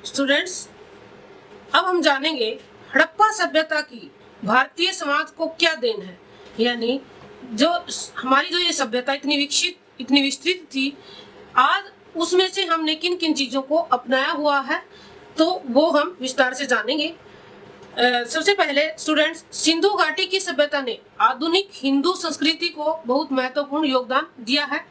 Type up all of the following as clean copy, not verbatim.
Students, अब हम जानेंगे हड़प्पा सभ्यता की भारतीय समाज को क्या देन है। यानी जो हमारी जो ये सभ्यता इतनी विकसित, इतनी विस्तृत थी, आज उसमें से हमने किन किन चीजों को अपनाया हुआ है, तो वो हम विस्तार से जानेंगे। सबसे पहले स्टूडेंट्स, सिंधु घाटी की सभ्यता ने आधुनिक हिंदू संस्कृति को बहुत महत्वपूर्ण योगदान दिया है।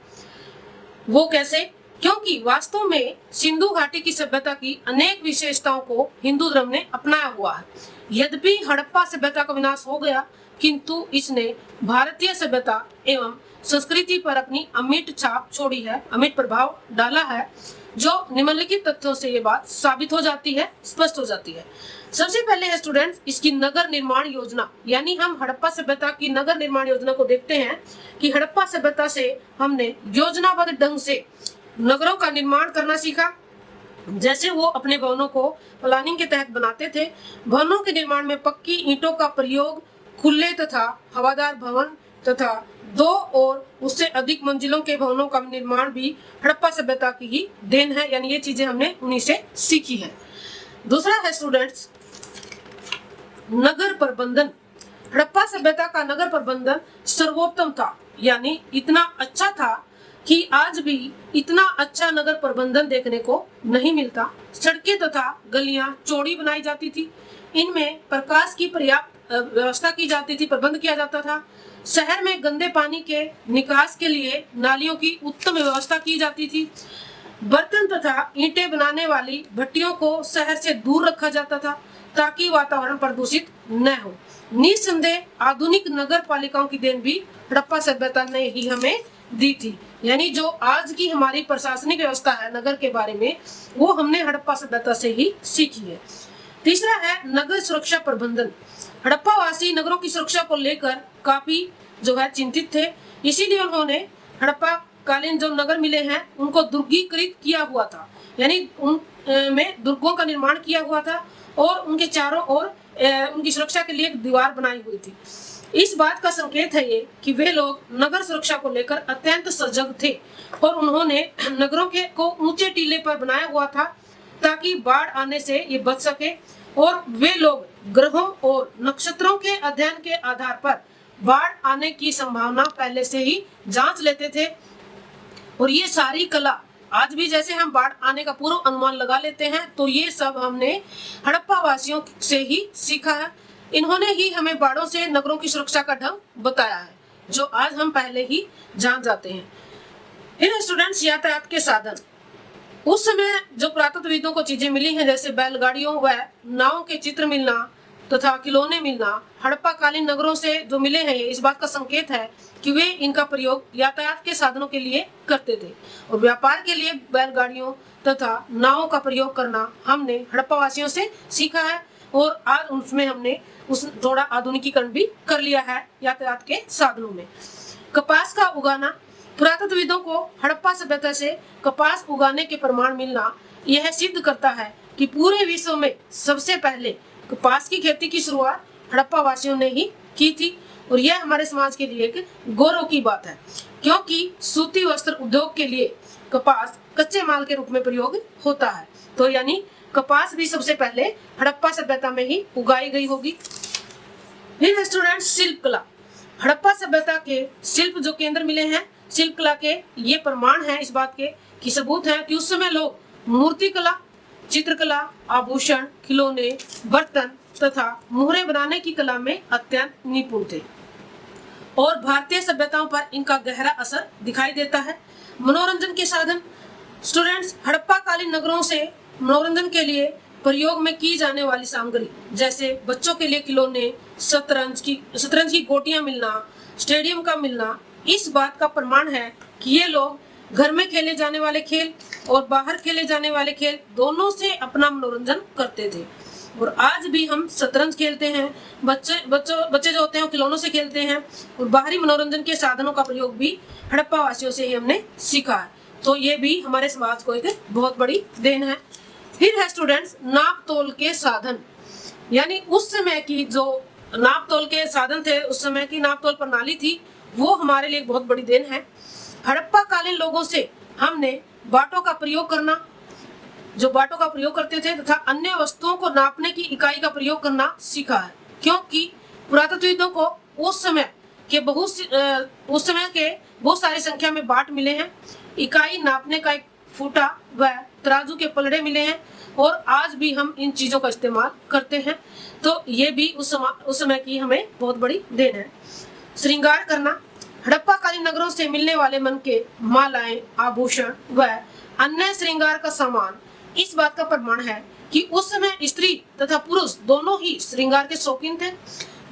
वो कैसे? क्योंकि वास्तव में सिंधु घाटी की सभ्यता की अनेक विशेषताओं को हिंदू धर्म ने अपनाया हुआ है। यद्यपि हड़प्पा सभ्यता का विनाश हो गया, किंतु इसने भारतीय सभ्यता एवं संस्कृति पर अपनी अमिट छाप छोड़ी है, अमिट प्रभाव डाला है। जो निम्नलिखित तथ्यों से ये बात साबित हो जाती है, स्पष्ट हो जाती है। सबसे पहले है स्टूडेंट्स इसकी नगर निर्माण योजना। यानी हम हड़प्पा सभ्यता की नगर निर्माण योजना को देखते हैं कि हड़प्पा सभ्यता से हमने योजनाबद्ध ढंग से नगरों का निर्माण करना सीखा। जैसे वो अपने भवनों को प्लानिंग के तहत बनाते थे। भवनों के निर्माण में पक्की ईंटों का प्रयोग, खुले तथा हवादार भवन तथा 2 और उससे अधिक मंजिलों के भवनों का निर्माण भी हड़प्पा सभ्यता की ही देन है। यानी ये चीजें हमने उन्हीं से सीखी है। दूसरा है स्टूडेंट्स नगर प्रबंधन। हड़प्पा सभ्यता का नगर प्रबंधन सर्वोत्तम था। यानी इतना अच्छा था कि आज भी इतना अच्छा नगर प्रबंधन देखने को नहीं मिलता। सड़कें तथा गलियां चौड़ी बनाई जाती थी। इनमें प्रकाश की पर्याप्त व्यवस्था की जाती थी, प्रबंध किया जाता था। शहर में गंदे पानी के निकास के लिए नालियों की उत्तम व्यवस्था की जाती थी। बर्तन तथा ईंटें बनाने वाली भट्टियों को शहर से दूर रखा जाता था ताकि वातावरण प्रदूषित न हो। निस्संदेह आधुनिक नगर पालिकाओं की देन भी हड़प्पा सभ्यता ने ही हमें दी थी। यानी जो आज की हमारी प्रशासनिक व्यवस्था है नगर के बारे में, वो हमने हड़प्पा सभ्यता से ही सीखी है। तीसरा है नगर सुरक्षा प्रबंधन। हड़प्पा वासी नगरों की सुरक्षा को लेकर काफी जो है चिंतित थे। इसीलिए उन्होंने हड़प्पा कालीन जो नगर मिले हैं उनको दुर्गीकृत किया हुआ था। यानी उन में दुर्गों का निर्माण किया हुआ था और उनके चारों ओर उनकी सुरक्षा के लिए एक दीवार बनाई हुई थी। इस बात का संकेत है ये कि वे लोग नगर सुरक्षा को लेकर अत्यंत सजग थे और उन्होंने नगरों के को ऊंचे टीले पर बनाया हुआ था ताकि बाढ़ आने से ये बच सके। और वे लोग ग्रहों और नक्षत्रों के अध्ययन के आधार पर बाढ़ आने की संभावना पहले से ही जांच लेते थे। और ये सारी कला आज भी जैसे हम बाढ़ आने का पूर्व अनुमान लगा लेते हैं, तो ये सब हमने हड़प्पा वासियों से ही सीखा है। इन्होंने ही हमें बाढ़ों से नगरों की सुरक्षा का ढंग बताया है, जो आज हम पहले ही जान जाते हैं। फिर स्टूडेंट्स यातायात के साधन। उस समय जो पुरातत्वविदों को चीजें मिली हैं, जैसे बैलगाड़ियों व नावों के चित्र मिलना तथा खिलौने मिलना, हड़प्पा कालीन नगरों से जो मिले हैं, ये इस बात का संकेत है कि वे इनका प्रयोग यातायात के साधनों के लिए करते थे। और व्यापार के लिए बैलगाड़ियों तथा नावों का प्रयोग करना हमने हड़प्पा वासियों से सीखा है। और आज उसमें हमने उस थोड़ा आधुनिकीकरण भी कर लिया है यातायात के साधनों में। कपास का उगाना। पुरातत्वविदों को हड़प्पा सभ्यता से कपास उगाने के प्रमाण मिलना यह सिद्ध करता है कि पूरे विश्व में सबसे पहले कपास की खेती की शुरुआत हड़प्पा वासियों ने ही की थी। और यह हमारे समाज के लिए एक गौरव की बात है, क्योंकि सूती वस्त्र उद्योग के लिए कपास कच्चे माल के रूप में प्रयोग होता है। तो यानी कपास भी सबसे पहले हड़प्पा सभ्यता में ही उगाई गई होगी। फिर स्टूडेंट्स शिल्प कला। हड़प्पा सभ्यता के शिल्प जो केंद्र मिले हैं शिल्प कला के, ये प्रमाण है इस बात के कि सबूत है कि उस समय लोग मूर्ति कला, चित्रकला, आभूषण, खिलौने, बर्तन तथा मुहरे बनाने की कला में अत्यंत निपुण थे। और भारतीय सभ्यताओं पर इनका गहरा असर दिखाई देता है। मनोरंजन के साधन। स्टूडेंट्स हड़प्पा कालीन नगरों से मनोरंजन के लिए प्रयोग में की जाने वाली सामग्री, जैसे बच्चों के लिए खिलौने, शतरंज की गोटियां मिलना, स्टेडियम का मिलना, इस बात का प्रमाण है कि ये लोग घर में खेले जाने वाले खेल और बाहर खेले जाने वाले खेल दोनों से अपना मनोरंजन करते थे। और आज भी हम शतरंज खेलते हैं, बच्चे जो होते हैं खिलौनों से खेलते हैं। और बाहरी मनोरंजन के साधनों का प्रयोग भी हड़प्पा वासियों से ही हमने सीखा है। तो ये भी हमारे समाज को एक बहुत बड़ी देन है। फिर है स्टूडेंट्स नाप तोल के साधन। यानी उस समय की जो नाप तोल के साधन थे, उस समय की नाप तोल प्रणाली थी, वो हमारे लिए एक बहुत बड़ी देन है। हड़प्पा कालीन लोगों से हमने बाटों का प्रयोग करना, जो बाटों का प्रयोग करते थे तथा अन्य वस्तुओं को नापने की इकाई का प्रयोग करना सीखा है, क्योंकि पुरातत्वविदों को उस समय के बहुत सारी संख्या में बाट मिले हैं। इकाई नापने का एक फूटा व तराजू के पलड़े मिले हैं और आज भी हम इन चीजों का इस्तेमाल करते हैं। तो ये भी उस समय की हमें बहुत बड़ी देन है। श्रृंगार करना, हड़प्पा कालीन नगरों से मिलने वाले मन के मालाएं, आभूषण व अन्य श्रृंगार का सामान इस बात का प्रमाण है कि उस समय स्त्री तथा पुरुष दोनों ही श्रृंगार के शौकीन थे,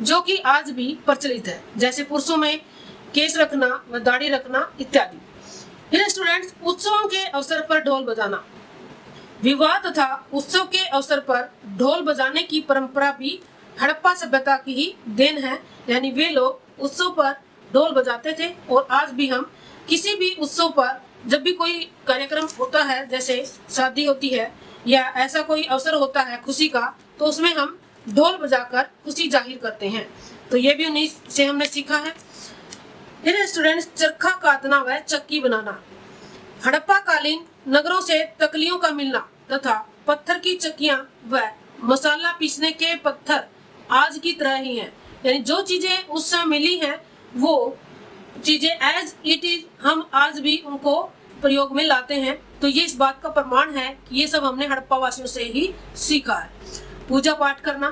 जो कि आज भी प्रचलित है, जैसे पुरुषों में केस रखना व दाढ़ी रखना इत्यादि। फिर स्टूडेंट्स, उत्सवों के अवसर पर ढोल बजाना। विवाह तथा उत्सव के अवसर पर ढोल बजाने की परंपरा भी हड़प्पा सभ्यता की ही देन है। यानी वे लोग उत्सव पर ढोल बजाते थे और आज भी हम किसी भी उत्सव पर जब भी कोई कार्यक्रम होता है, जैसे शादी होती है या ऐसा कोई अवसर होता है खुशी का, तो उसमें हम ढोल बजाकर खुशी जाहिर करते हैं। तो ये भी उन्हीं से हमने सीखा है। फिर स्टूडेंट्स, चरखा काटना व चक्की बनाना। हड़प्पा कालीन नगरों से तकलियों का मिलना तथा पत्थर की चक्कियां व मसाला पीसने के पत्थर आज की तरह ही हैं। यानी जो चीजें उस समय मिली हैं वो चीजें एज इट इज हम आज भी उनको प्रयोग में लाते हैं। तो ये इस बात का प्रमाण है कि ये सब हमने हड़प्पा वासियों से ही सीखा है। पूजा पाठ करना,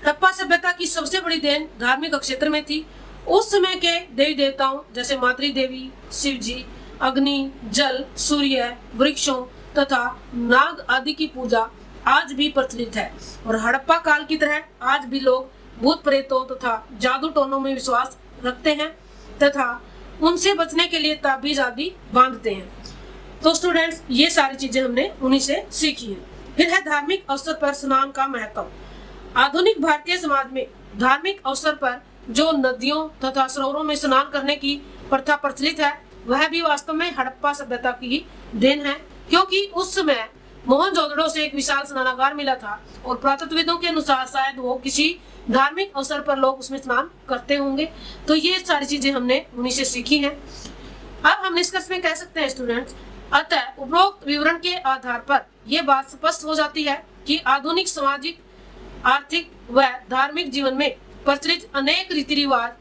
हड़प्पा सभ्यता की सबसे बड़ी देन धार्मिक क्षेत्र में थी। उस समय के देवी देवताओं जैसे मातृ देवी, शिव जी, अग्नि, जल, सूर्य, वृक्षों तथा नाग आदि की पूजा आज भी प्रचलित है। और हड़प्पा काल की तरह आज भी लोग भूत प्रेतों तथा जादू टोनों में विश्वास रखते हैं तथा उनसे बचने के लिए ताबीज आदि बांधते हैं। तो स्टूडेंट्स, ये सारी चीजें हमने उन्हीं से सीखी है। फिर है धार्मिक अवसर पर स्नान का महत्व। आधुनिक भारतीय समाज में धार्मिक अवसर पर जो नदियों तथा सरोवरों में स्नान करने की प्रथा प्रचलित है, वह भी वास्तव में हड़प्पा सभ्यता की ही देन है, क्योंकि उस समय मोहनजोदड़ो से एक विशाल स्नानागार मिला था और पुरातत्वविदों के अनुसार शायद वो किसी धार्मिक अवसर पर लोग उसमें स्नान करते होंगे। तो ये सारी चीजें हमने उन्हीं से सीखी हैं। अब हम निष्कर्ष में कह सकते हैं स्टूडेंट्स, अतः उपरोक्त विवरण के आधार पर यह बात स्पष्ट हो जाती है कि आधुनिक सामाजिक, आर्थिक व धार्मिक जीवन में प्रचलित अनेक रीति रिवाज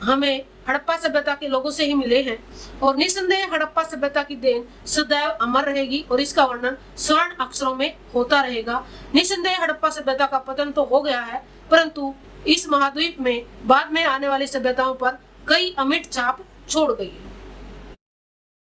हमें हड़प्पा सभ्यता के लोगों से ही मिले हैं और निस्संदेह हड़प्पा सभ्यता की देन सदैव अमर रहेगी और इसका वर्णन स्वर्ण अक्षरों में होता रहेगा। निस्संदेह हड़प्पा सभ्यता का पतन तो हो गया है, परंतु इस महाद्वीप में बाद में आने वाली सभ्यताओं पर कई अमिट छाप छोड़ गई है।